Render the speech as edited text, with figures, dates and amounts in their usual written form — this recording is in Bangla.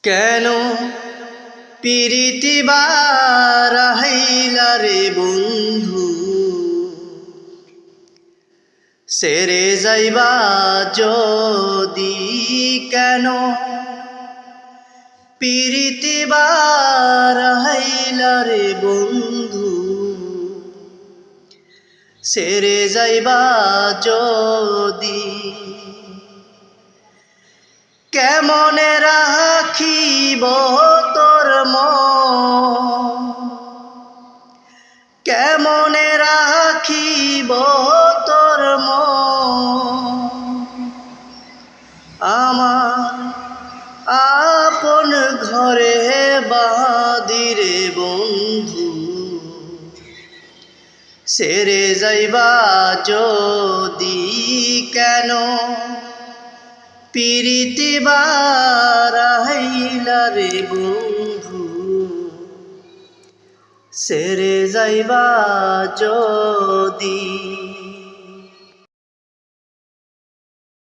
কেন পিরিতি বারাইলা রে বন্ধু, সেরে যাইবা যদি কেন পিরিতি বারাইলা রে বন্ধু, সেরে যাইবা যদি কেমনে রাখিব তোর মন, কেমনে রাখিব তোর মন, আমার আপন ঘরে বাঁধিরে বন্ধু, সেরে যাইবা যদি কেন পিরিতি বারাইলা রে বন্ধু, সেরে যাইবা যদি।